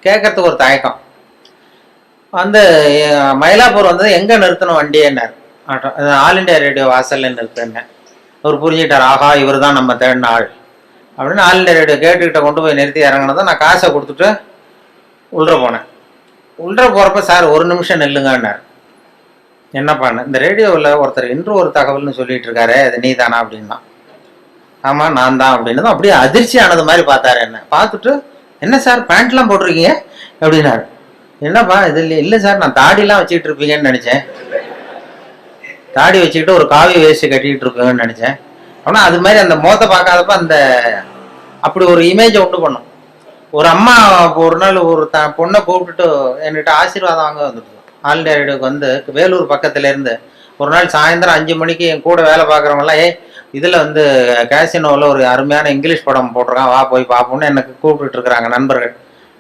கேட்கறதுக்கு ஒரு தயக்கம். வந்து மயிலாப்பூர் வந்தது, எங்கே நிறுத்தணும் வண்டியேன்னார். ஆல் இண்டியா ரேடியோ வாசல்ல நிறுத்தினேன். அவர் புரிஞ்சுக்கிட்டார், ஆஹா இவர் தான் நம்ம தேடின ஆள் அப்படின்னு. ஆல் இண்டியா ரேடியோ கேட்டுக்கிட்ட கொண்டு போய் நிறுத்தி இறங்கினதான் நான் காசை கொடுத்துட்டு உள்ள போனேன். உள்ள போகிறப்ப சார் ஒரு நிமிஷம் நில்லுங்கன்னார். என்னப்பான்னு, இந்த ரேடியோவில் ஒருத்தர் இன்று ஒரு தகவல்னு சொல்லிட்டு இருக்காரு, அது நீ தானா அப்படின்னா. ஆமாம் நான் தான் அப்படின்னு. அப்படியே அதிர்ச்சி ஆனது மாதிரி பார்த்தாரு. என்ன பார்த்துட்டு, என்ன சார் பேண்ட்லாம் போட்டிருக்கீங்க அப்படின்னாரு. என்னப்பா இது இல்லை சார், நான் தாடிலாம் வச்சுக்கிட்டு இருப்பீங்கன்னு நினச்சேன். தாடி வச்சுக்கிட்டு ஒரு காவி வேஸ்ட்டு கட்டிக்கிட்டு இருப்பீங்கன்னு நினச்சேன். ஆனால் அது மாதிரி அந்த முகத்தை பார்க்காதப்ப அந்த அப்படி ஒரு இமேஜை உண்டு பண்ணும். ஒரு அம்மா ஒரு நாள் ஒரு பொண்ணை கூப்பிட்டுட்டு என்கிட்ட ஆசீர்வாதம் வாங்க வந்துடுது. ஆல் இண்டியா ரேடியோக்கு வந்து வேலூர் பக்கத்துலேருந்து ஒரு நாள் சாயந்தரம் 5 மணிக்கு என் கூட வேலை பார்க்குறவங்களாம், இதில் வந்து கேசினோவில் ஒரு அருமையான இங்கிலீஷ் படம் போட்டிருக்கான், வா போய் பார்ப்போம்னு எனக்கு கூப்பிட்டுட்டு இருக்கிறாங்க நண்பர்கள்.